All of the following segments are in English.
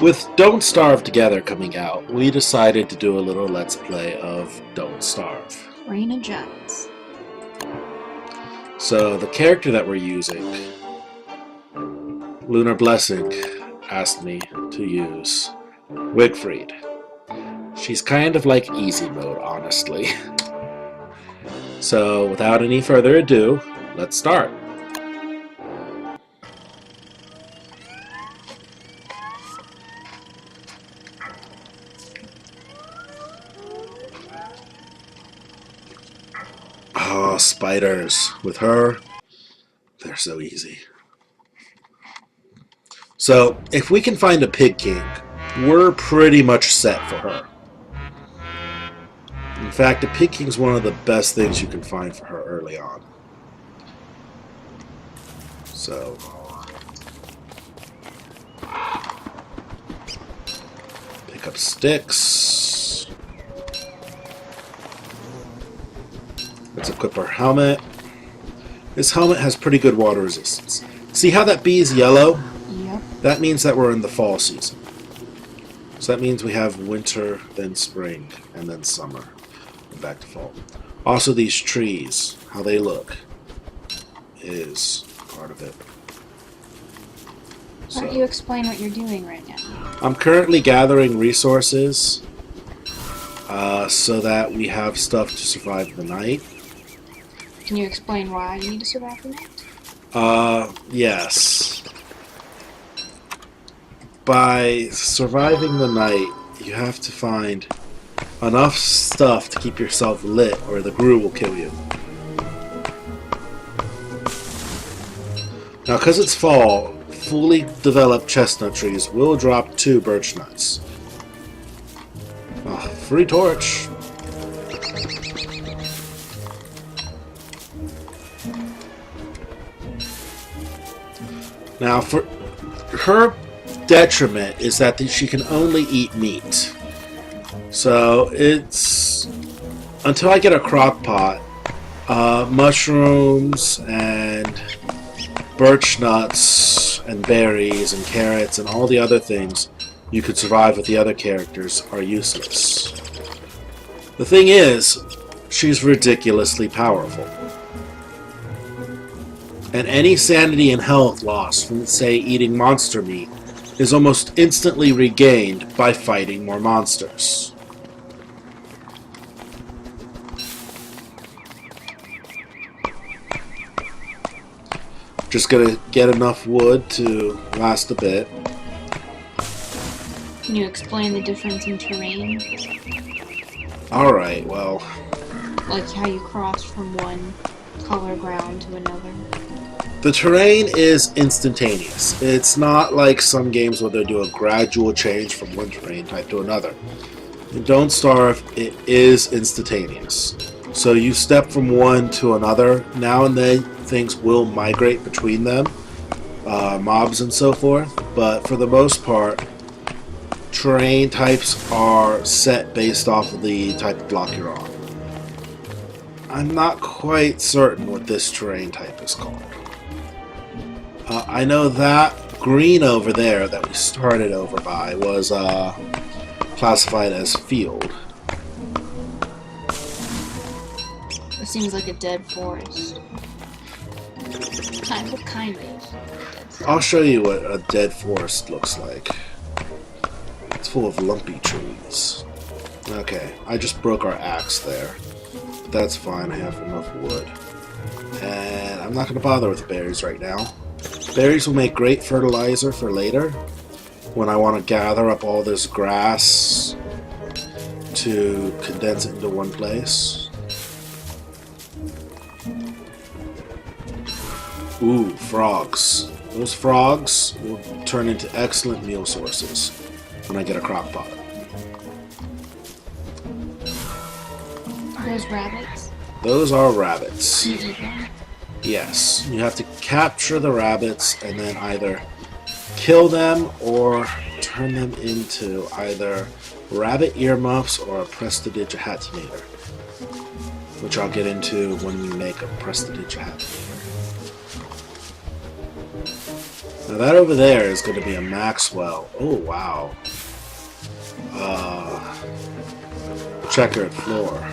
With Don't Starve Together coming out, we decided to do a little Let's Play of Don't Starve. Raina Jones. So the character that we're using, Lunar Blessing, asked me to use Wigfrid. She's kind of like easy mode, honestly. So without any further ado, let's start. Oh, spiders. With her, they're so easy. So, if we can find a Pig King, we're pretty much set for her. In fact, a Pig King's one of the best things you can find for her early on. So, pick up sticks. Let's equip our helmet. This helmet has pretty good water resistance. See how that bee is yellow? Yep. That means that we're in the fall season. So that means we have winter, then spring, and then summer. And back to fall. Also these trees, how they look, is part of it. Why don't you explain what you're doing right now? I'm currently gathering resources so that we have stuff to survive the night. Can you explain why you need to survive the night? Yes. By surviving the night, you have to find enough stuff to keep yourself lit, or the grue will kill you. Now, because it's fall, fully developed chestnut trees will drop 2 birch nuts. Oh, free torch. Now, for her detriment is that she can only eat meat. So it's until I get a crock pot, mushrooms and birch nuts and berries and carrots and all the other things you could survive with the other characters are useless. The thing is, she's ridiculously powerful. And any sanity and health lost from, say, eating monster meat is almost instantly regained by fighting more monsters. Just gonna get enough wood to last a bit. Can you explain the difference in terrain? Alright, well, Like how you cross from one color ground to another? the terrain is instantaneous. It's not like some games where they do a gradual change from one terrain type to another. In Don't Starve, it is instantaneous. So you step from one to another. Now and then things will migrate between them, mobs and so forth, but for the most part, terrain types are set based off of the type of block you're on. I'm not quite certain what this terrain type is called. I know that green over there that we started over by was classified as field. It seems like a dead forest. Kind of. I'll show you what a dead forest looks like. It's full of lumpy trees. Okay, I just broke our axe there. But that's fine, I have enough wood. And I'm not going to bother with berries right now. Berries will make great fertilizer for later, when I want to gather up all this grass to condense it into one place. Ooh, frogs. Those frogs will turn into excellent meal sources when I get a crock pot. Are those rabbits? Those are rabbits. You eat them? Yes, you have to capture the rabbits and then either kill them or turn them into either rabbit earmuffs or a prestidigitator, which I'll get into when we make a prestidigitator. Now that over there is going to be a Maxwell. Oh, wow. Checkered floor.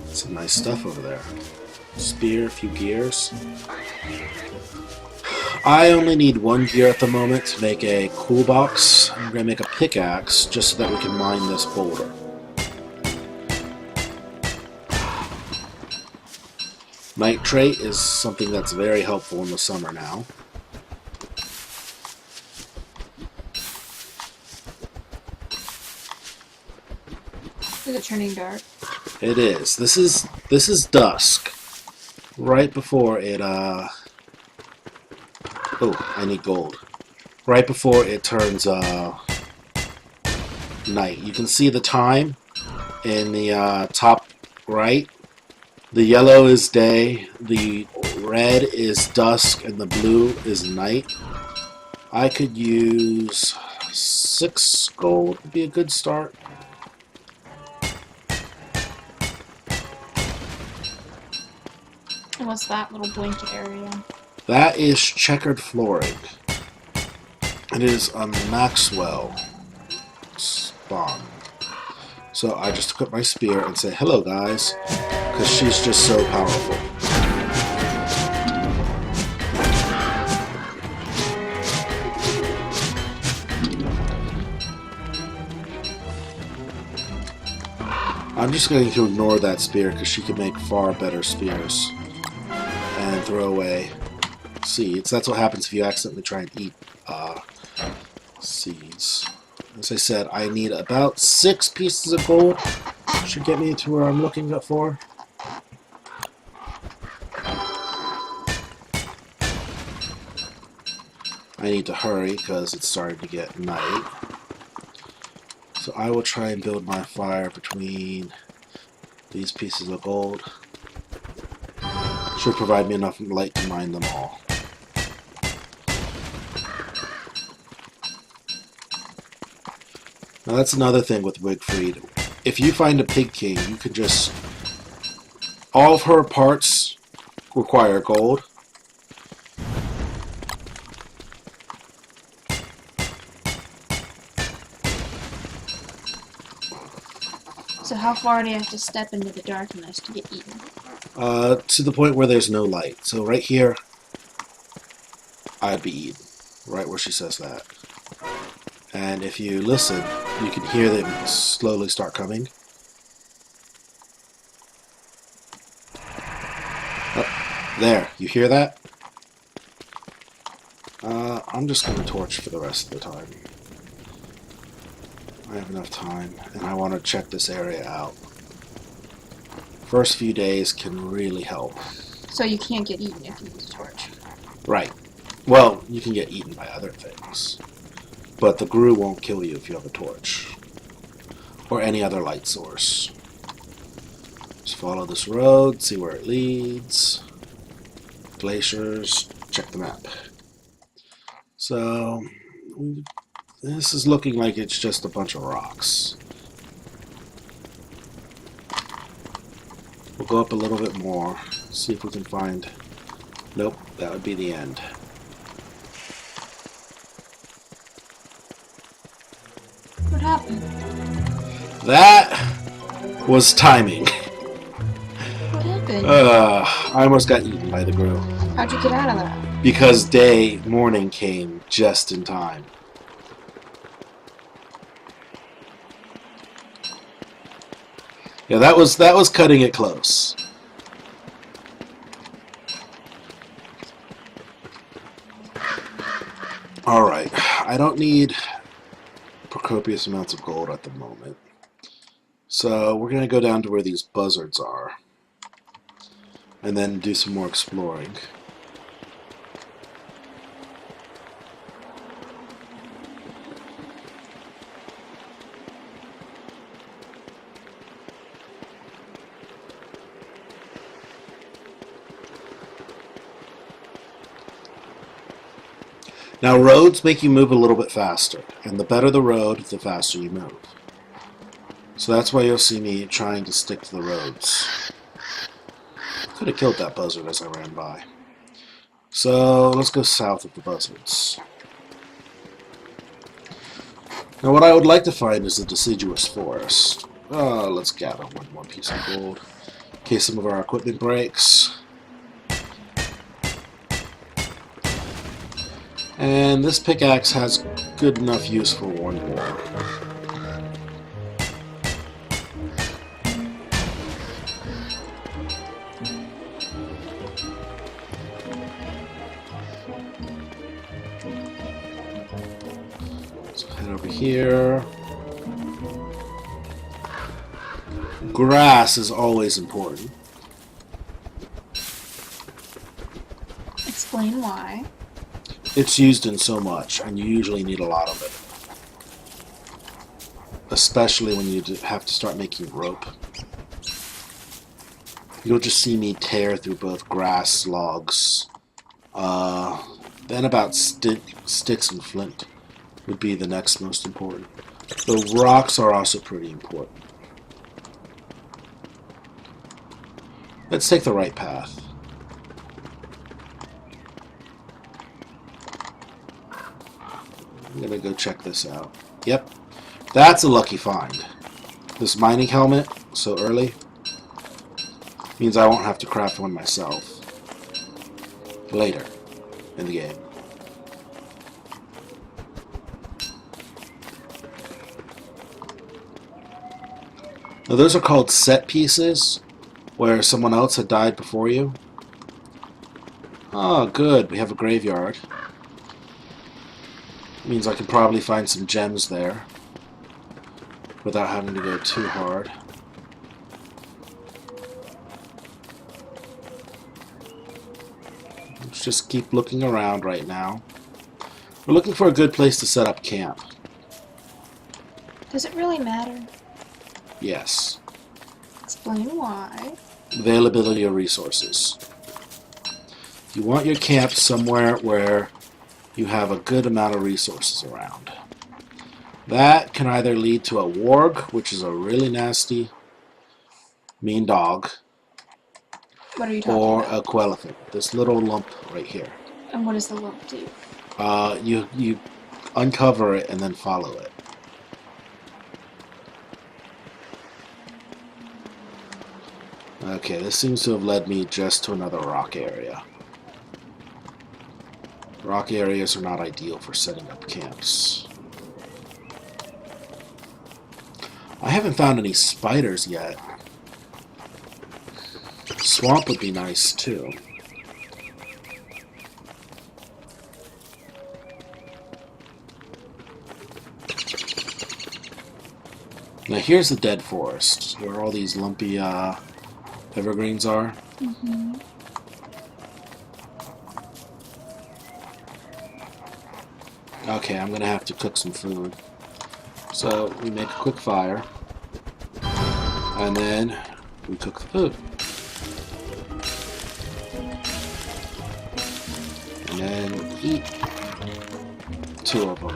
Some nice stuff over there. Spear, a few gears. I only need one gear at the moment to make a cool box. I'm going to make a pickaxe just so that we can mine this boulder. Nitrate is something that's very helpful in the summer now. Is it turning dark? It is. This is dusk. Right before it oh, I need gold. Right before it turns night. You can see the time in the top right. The yellow is day, the red is dusk, and the blue is night. I could use 6 gold would be a good start. And what's that little blanket area? That is checkered flooring. It is a Maxwell spawn. So I just took up my spear and say, hello guys, because she's just so powerful. I'm just going to ignore that spear because she can make far better spears. And throw away seeds. That's what happens if you accidentally try and eat seeds. As I said, I need about 6 pieces of gold. Should get me to where I'm looking for. I need to hurry because it's starting to get night. So I will try and build my fire between these pieces of gold. Should provide me enough light to mine them all. Now that's another thing with Wigfrid. If you find a pig king, you can just... all of her parts require gold. So how far do you have to step into the darkness to get eaten? To the point where there's no light. So right here, I'd be eaten. Right where she says that. And if you listen, you can hear them slowly start coming. Oh, there, you hear that? I'm just going to torch for the rest of the time. I have enough time, and I want to check this area out. First few days can really help. So you can't get eaten if you use a torch. Right. Well, you can get eaten by other things. But the grue won't kill you if you have a torch. Or any other light source. Just follow this road, see where it leads. Glaciers, check the map. So, this is looking like it's just a bunch of rocks. We'll go up a little bit more, see if we can find... Nope, that would be the end. What happened? That was timing. What happened? I almost got eaten by the grue. How'd you get out of that? Because morning came just in time. Yeah, that was cutting it close. Alright, I don't need copious amounts of gold at the moment. So we're going to go down to where these buzzards are. And then do some more exploring. Now roads make you move a little bit faster, and the better the road, the faster you move. So that's why you'll see me trying to stick to the roads. Could have killed that buzzard as I ran by. So let's go south of the buzzards. Now what I would like to find is the deciduous forest. Let's gather one more piece of gold in case some of our equipment breaks. And this pickaxe has good enough use for one more. So head over here. Grass is always important. Explain why. It's used in so much, and you usually need a lot of it. Especially when you have to start making rope. You'll just see me tear through both grass, logs, then about sticks and flint would be the next most important. The rocks are also pretty important. Let's take the right path. I'm gonna go check this out. Yep, that's a lucky find. This mining helmet, so early, means I won't have to craft one myself later in the game. Now those are called set pieces, where someone else had died before you. Oh, good, we have a graveyard. Means I can probably find some gems there without having to go too hard. Let's just keep looking around right now. We're looking for a good place to set up camp. Does it really matter? Yes. Explain why. Availability of resources. You want your camp somewhere where you have a good amount of resources around. That can either lead to a warg, which is a really nasty, mean dog, What are you talking or about? a quelephant, this little lump right here. And what does the lump do? You uncover it and then follow it. Okay, this seems to have led me just to another rock area. Rock areas are not ideal for setting up camps. I haven't found any spiders yet. Swamp would be nice too. Now here's the dead forest, where all these lumpy evergreens are. Mm-hmm. Okay, I'm gonna have to cook some food. So we make a quick fire, and then we cook the food. And then eat 2 of them.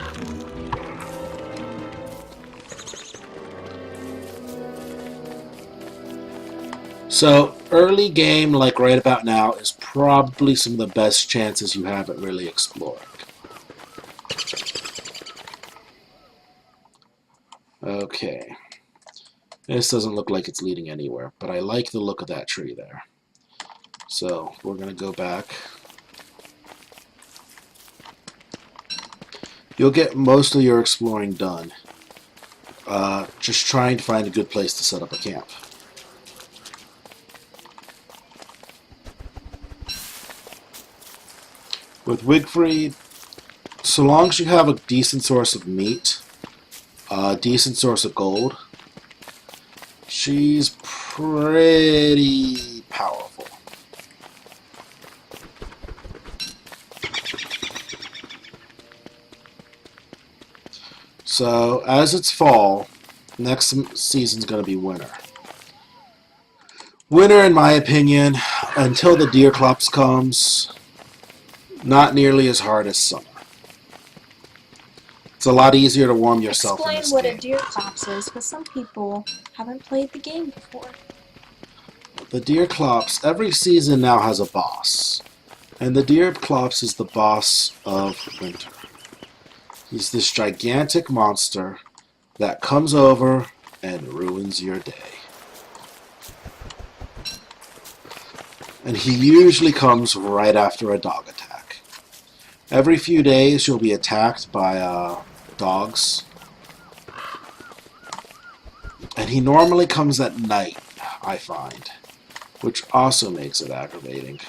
So early game, like right about now, is probably some of the best chances you have at really exploring. Okay. This doesn't look like it's leading anywhere, but I like the look of that tree there. So we're going to go back. You'll get most of your exploring done. Just trying to find a good place to set up a camp. With Wigfrid, so long as you have a decent source of meat, a decent source of gold, she's pretty powerful. So, as it's fall, next season's going to be winter. Winter, in my opinion, until the Deerclops comes, not nearly as hard as summer. It's a lot easier to warm yourself in this Explain what game. a Deerclops is, because some people haven't played the game before. The Deerclops, every season now has a boss. And the Deerclops is the boss of winter. He's this gigantic monster that comes over and ruins your day. And he usually comes right after a dog attack. Every few days you'll be attacked by dogs. And he normally comes at night, I find, which also makes it aggravating.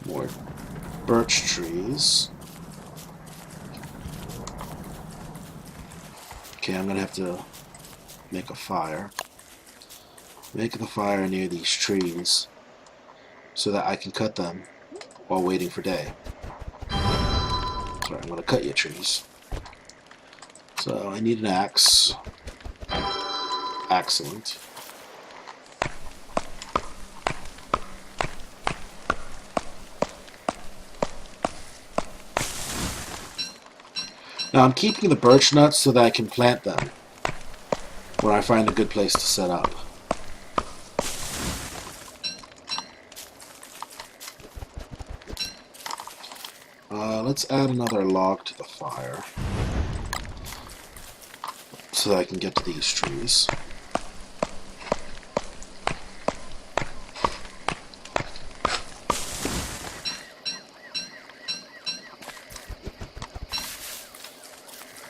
More birch trees. Okay, I'm gonna have to make a fire. Make the fire near these trees so that I can cut them while waiting for day. Sorry, I'm gonna cut your trees. So I need an axe. Excellent. Now I'm keeping the birch nuts so that I can plant them when I find a good place to set up. Let's add another log to the fire so that I can get to these trees.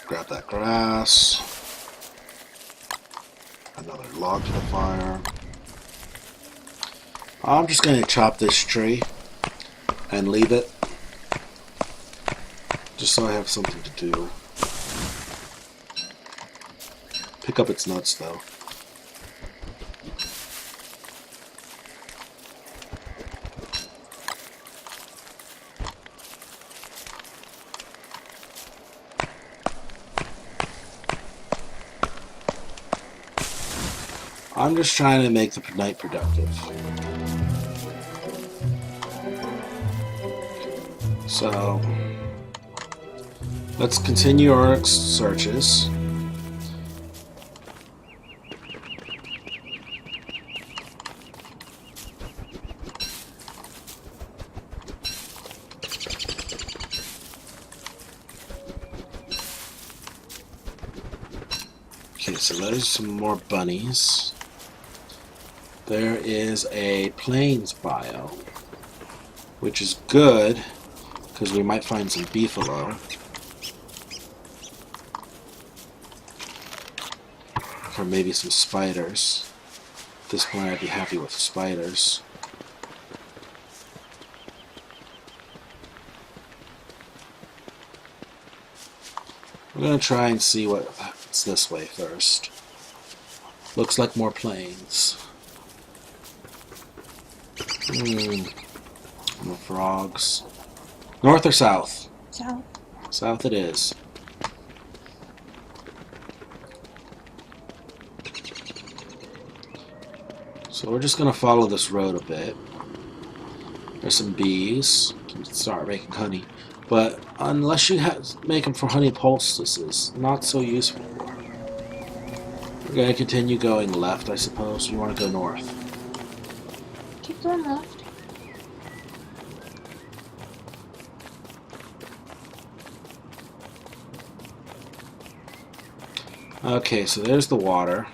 Grab that grass. Another log to the fire. I'm just going to chop this tree and leave it just so I have something to do. Pick up its nuts though. I'm just trying to make the night productive. So, let's continue our searches. Okay, so there's some more bunnies. There is a plains bio, which is good because we might find some beefalo. Or maybe some spiders. At this point I'd be happy with spiders. We're going to try and see what's this way first. Looks like more plains. More frogs. North or south? South. South it is. So we're just going to follow this road a bit. There's some bees. You can start making honey. But unless you make them for honey poultices, not so useful. We're going to continue going left, I suppose. You want to go north. Keep going left. Okay, so there's the water.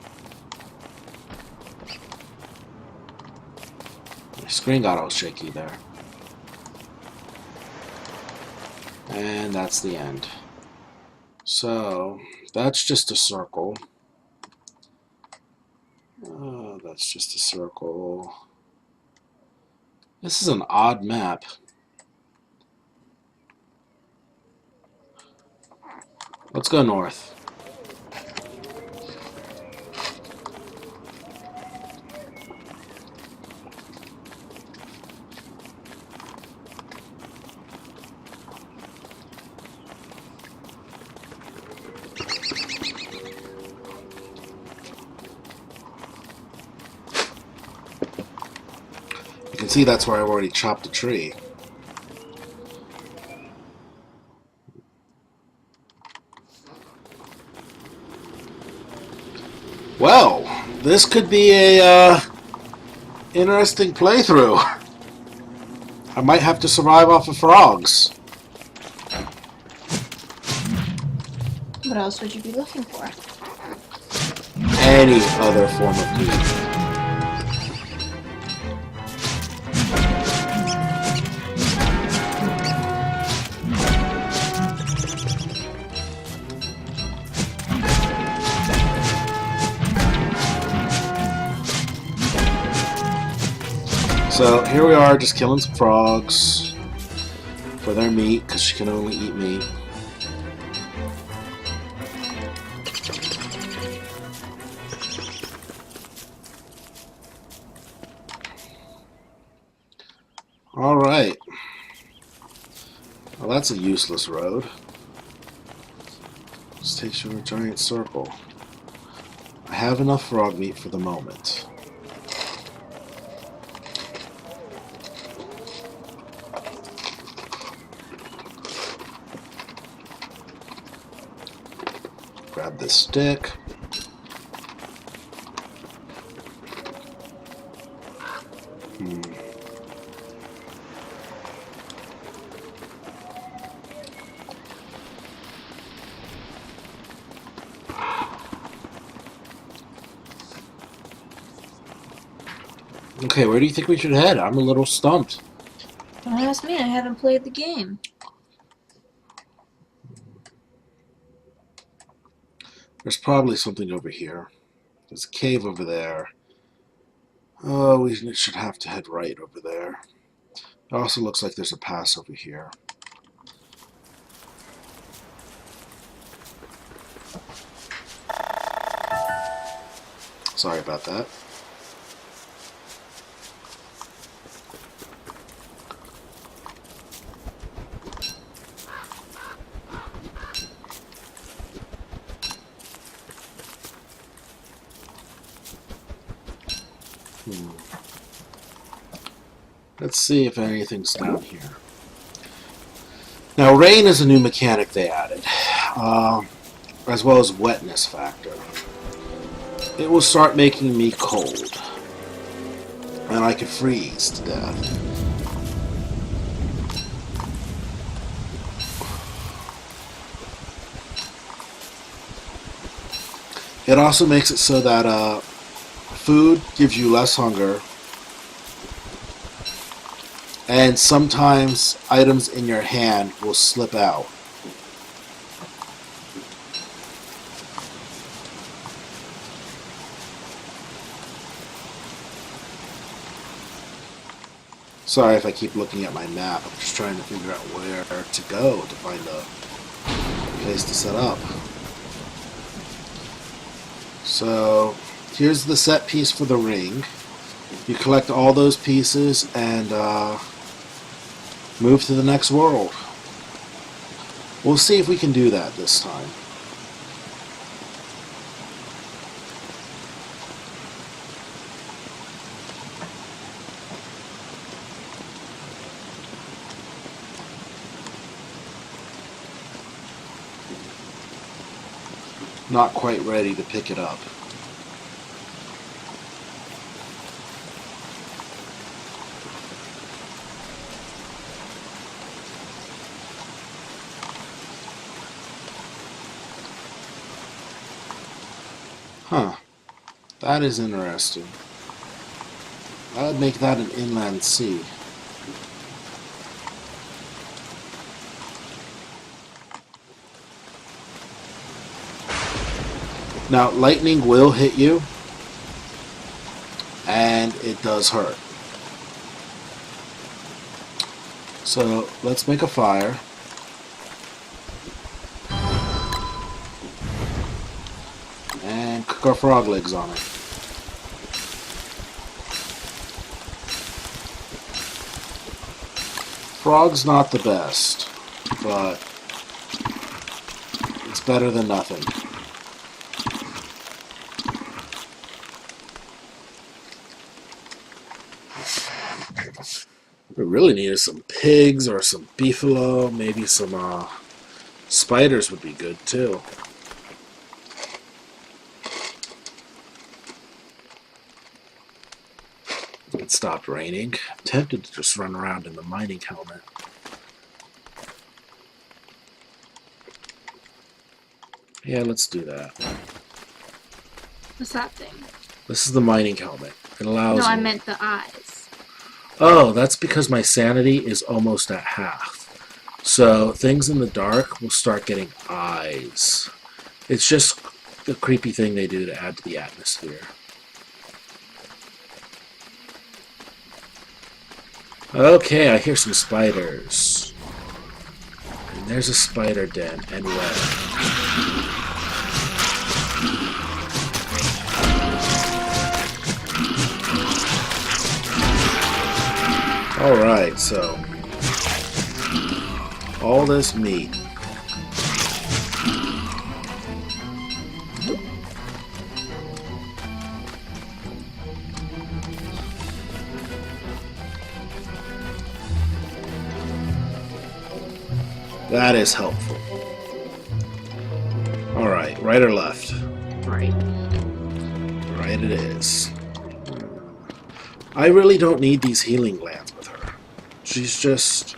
My screen got all shaky there. And that's the end. So, that's just a circle. That's just a circle. This is an odd map. Let's go north. You can see that's where I've already chopped a tree. Well, this could be a Interesting playthrough. I might have to survive off of frogs. What else would you be looking for? Any other form of meat. So here we are, just killing some frogs for their meat, because she can only eat meat. Alright. Well, that's a useless road. This takes you in a giant circle. I have enough frog meat for the moment. Grab this stick. Okay, where do you think we should head? I'm a little stumped. Don't ask me, I haven't played the game. There's probably something over here. There's a cave over there. Oh, we should have to head right over there. It also looks like there's a pass over here. Sorry about that. Let's see if anything's down here. Now, rain is a new mechanic they added, as well as wetness factor. It will start making me cold, and I could freeze to death. It also makes it so that food gives you less hunger, and sometimes items in your hand will slip out. Sorry if I keep looking at my map. I'm just trying to figure out where to go to find a place to set up. So here's the set piece for the ring. You collect all those pieces and move to the next world. We'll see if we can do that this time. Not quite ready to pick it up. Huh. That is interesting. That would make that an inland sea. Now, lightning will hit you, and it does hurt. So, let's make a fire. And cook our frog legs on it. Frog's not the best, but it's better than nothing. We really needed some pigs or some beefalo, maybe some spiders would be good too. it stopped raining. I'm tempted to just run around in the mining helmet. Yeah, let's do that. What's that thing? This is the mining helmet. It allows No, I me... meant the eyes. Oh, that's because my sanity is almost at half. So things in the dark will start getting eyes. It's just a creepy thing they do to add to the atmosphere. Okay, I hear some spiders. And there's a spider den and web. Alright, so all this meat. That is helpful. Alright, right or left? Right. Right it is. I really don't need these healing glands with her. She's just...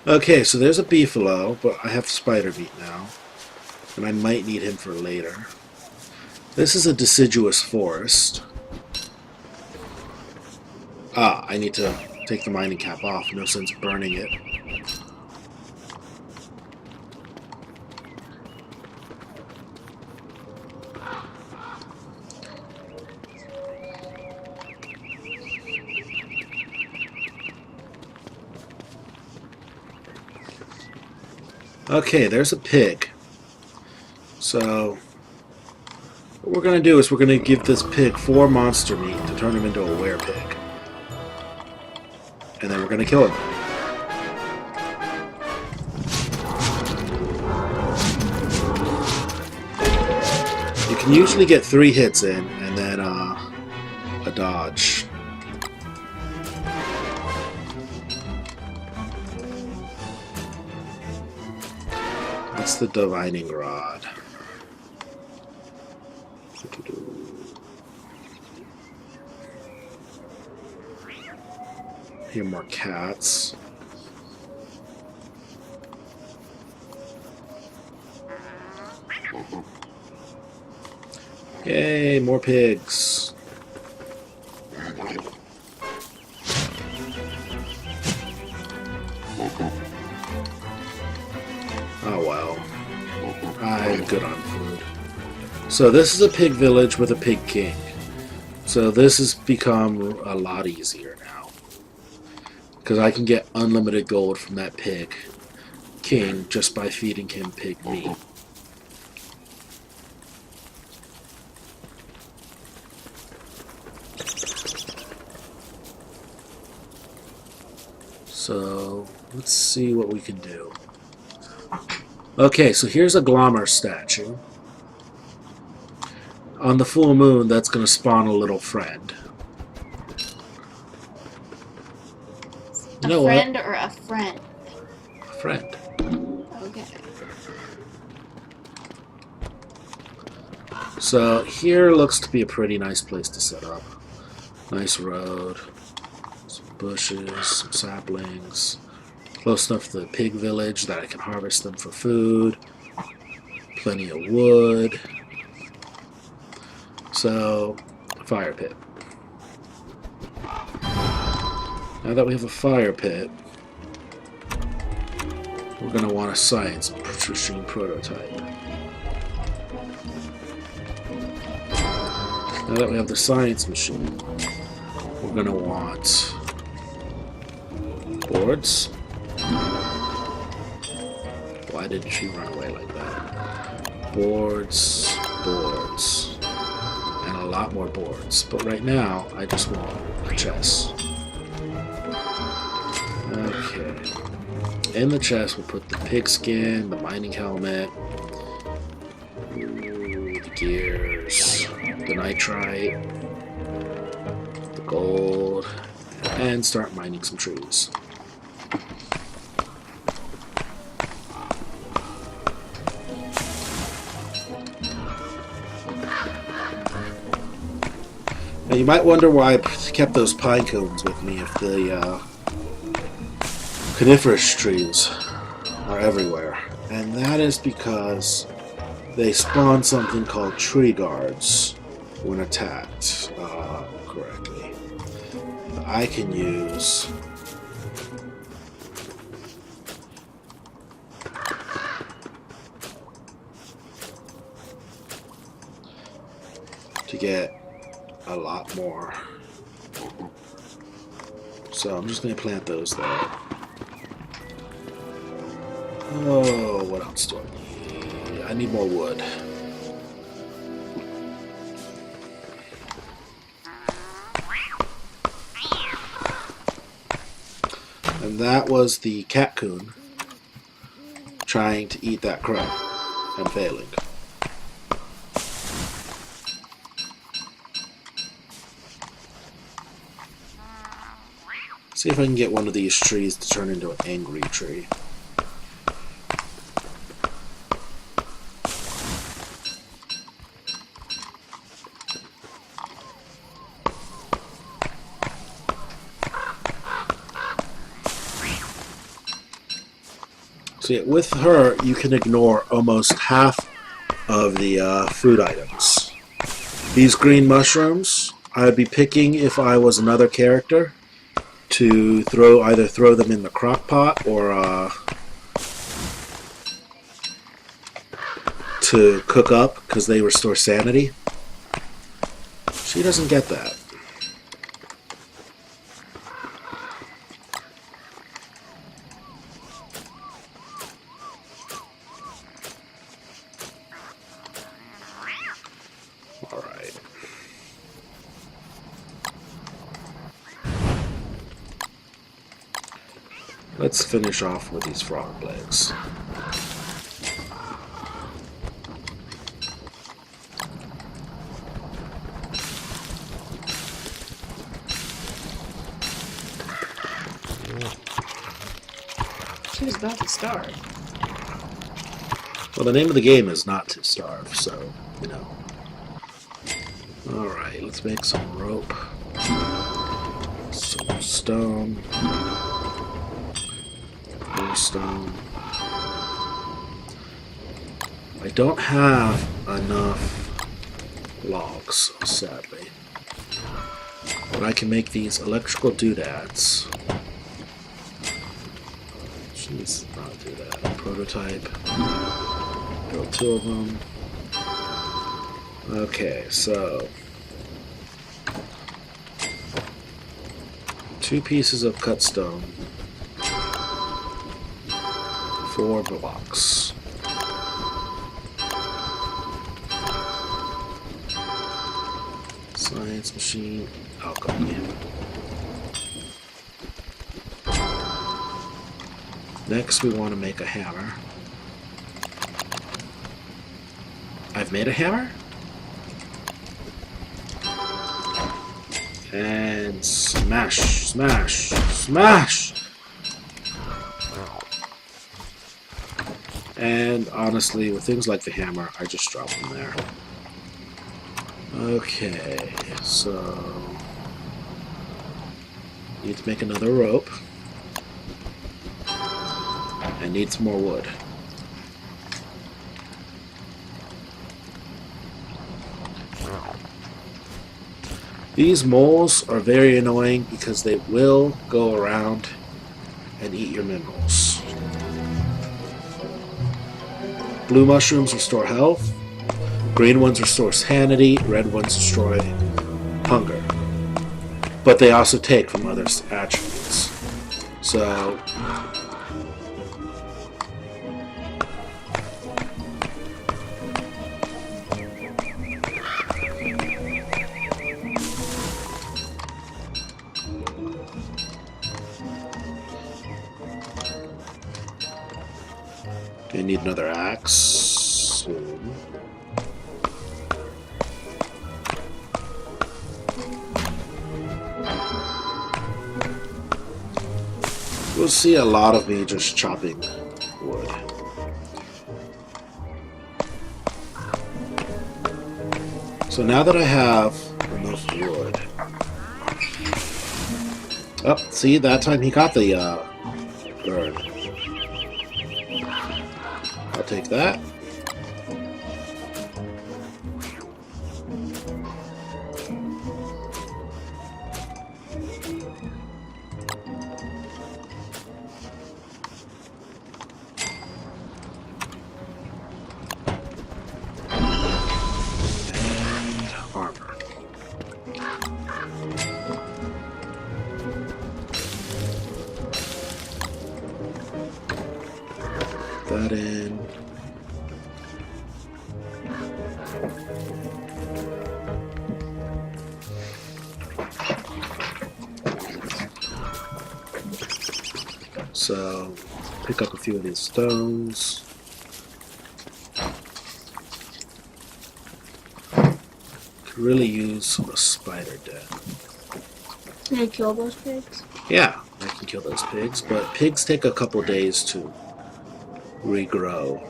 Okay, so there's a beefalo, but I have spider meat now. And I might need him for later. This is a deciduous forest. Ah, I need to take the mining cap off. No sense burning it. Okay, there's a pig. So, what we're going to do is we're going to give this pig 4 monster meat to turn him into a werepig. And then we're going to kill him. You can usually get 3 hits in, and then a dodge. That's the divining rod. Here, more cats. Yay, more pigs. Oh well. I'm good on food. So this is a pig village with a pig king. So this has become a lot easier now. Because I can get unlimited gold from that pig king just by feeding him pig meat. So let's see what we can do. Okay, so here's a Glommer statue. On the full moon, that's going to spawn a little friend. You know a friend what? or a friend? A friend. Okay. So here looks to be a pretty nice place to set up. Nice road. Some bushes, some saplings. Close enough to the pig village that I can harvest them for food. Plenty of wood. So, fire pit. Now that we have a fire pit, we're going to want a science machine prototype. Now that we have the science machine, we're going to want boards. Why did she run away like that? Boards, boards, and a lot more boards. But right now, I just want a chest. Okay. In the chest, we'll put the pigskin, the mining helmet, the gears, the nitrite, the gold, and start mining some trees. Now you might wonder why I kept those pine cones with me if the coniferous trees are everywhere. And that is because they spawn something called tree guards when attacked correctly. I can use to get a lot more. So I'm just going to plant those there. Oh, what else do I need? I need more wood. And that was the catcoon trying to eat that crow and failing. See if I can get one of these trees to turn into an angry tree. See, with her, you can ignore almost half of the food items. These green mushrooms, I would be picking if I was another character to either throw them in the crock pot or to cook up because they restore sanity. She doesn't get that. Alright. Let's finish off with these frog legs. She was about to starve. Well, the name of the game is not to starve, so, you know. Alright, let's make some rope. Some stone. More stone. I don't have enough logs, sadly. But I can make these electrical doodads. Let's not do that. Prototype. Build 2 of them. Okay, so 2 pieces of cut stone. 4 blocks. Science machine alchemy. Next, we want to make a hammer. I've made a hammer? And smash, smash, smash! And honestly, with things like the hammer, I just drop them there. Okay, so need to make another rope. I need some more wood. These moles are very annoying because they will go around and eat your minerals. Blue mushrooms restore health. Green ones restore sanity. Red ones destroy hunger. But they also take from other attributes. So I need another axe soon. You'll see a lot of me just chopping wood. So now that I have enough wood. Oh, see, that time he got the bird. I'll take that. That in. So, pick up a few of these stones. Could really use a spider den. Can I kill those pigs? Yeah, I can kill those pigs, but pigs take a couple days to regrow.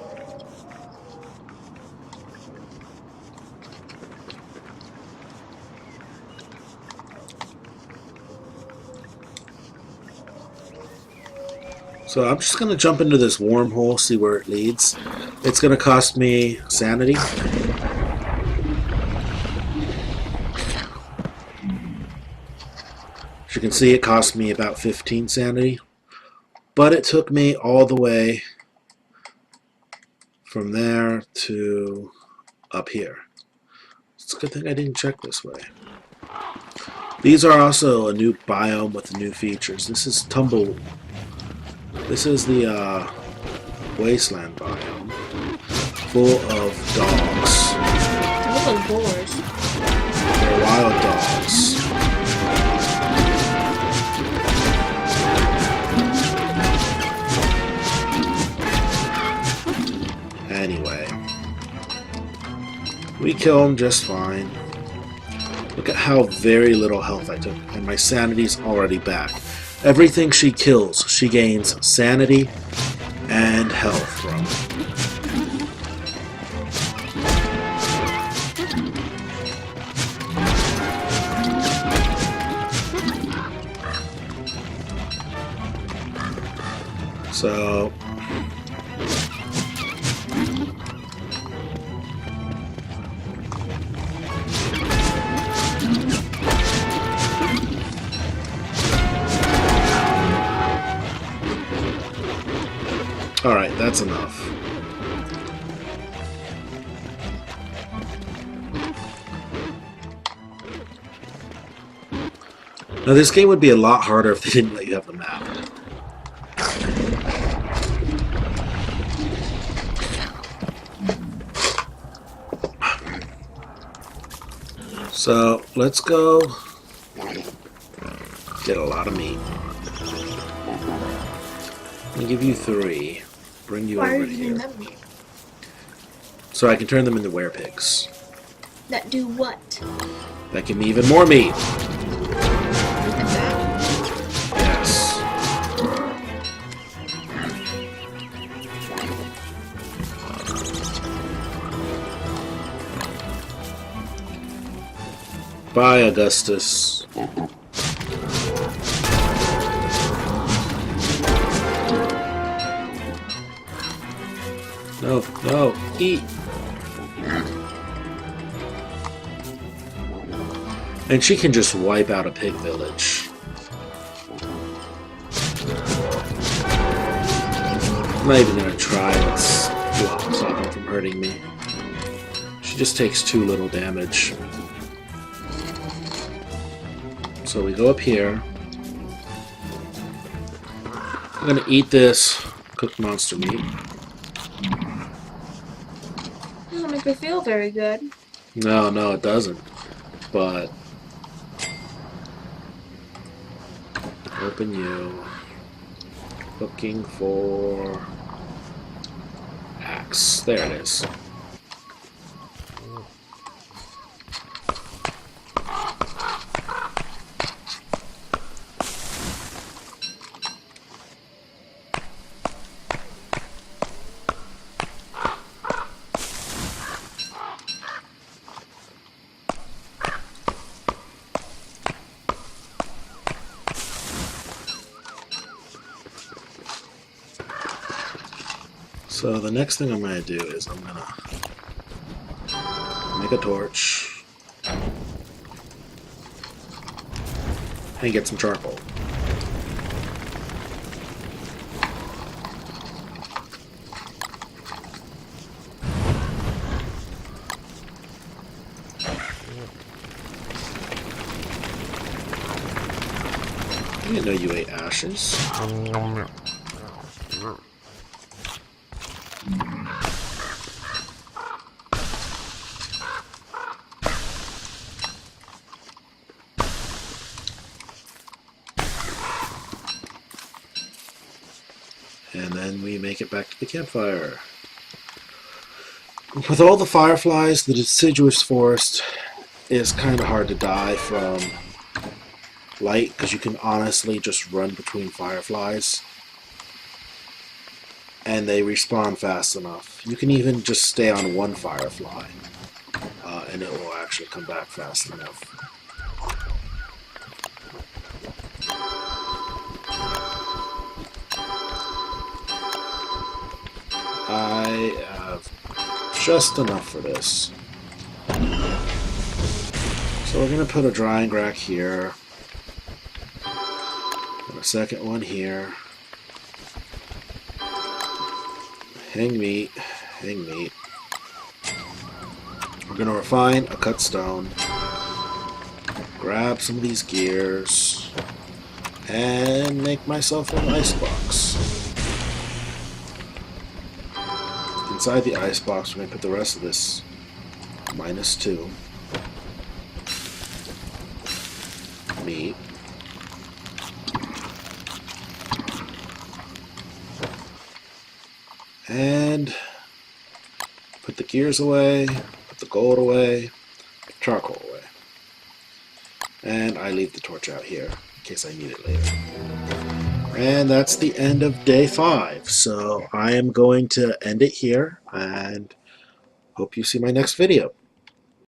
So I'm just going to jump into this wormhole, see where it leads. It's going to cost me sanity. As you can see, it cost me about 15 sanity. But it took me all the way from there to up here. It's a good thing I didn't check this way. These are also a new biome with new features. This is tumble. This is the wasteland biome, full of dogs. They look like boars. They're wild dogs. Anyway, we kill them just fine. Look at how very little health I took, and my sanity's already back. Everything she kills, she gains sanity and health from. So alright, that's enough. Now this game would be a lot harder if they didn't let you have the map. So, let's go get a lot of meat. I'll give you 3. Bring you Why over are you here. doing that meat? So I can turn them into werepigs. That do what? That give me even more meat. Look at that. Yes. Bye, Augustus. No, no, eat. And she can just wipe out a pig village. I'm not even gonna try. Let's stop her from hurting me. She just takes too little damage. So we go up here. I'm gonna eat this cooked monster meat. Doesn't make me feel very good. No, no, it doesn't. But open you. Looking for axe. There it is. So the next thing I'm going to do is I'm going to make a torch and get some charcoal. I didn't know you ate ashes. And then we make it back to the campfire. With all the fireflies, the deciduous forest is kind of hard to die from light, because you can honestly just run between fireflies and they respawn fast enough. You can even just stay on one firefly and it will actually come back fast enough. I have just enough for this. So we're going to put a drying rack here. And a second one here. Hang meat. Hang meat. We're going to refine a cut stone. Grab some of these gears. And make myself an icebox. Inside the icebox, we're going to put the rest of this -2 meat. And put the gears away, put the gold away, charcoal away. And I leave the torch out here in case I need it later. And that's the end of day 5. So I am going to end it here and hope you see my next video.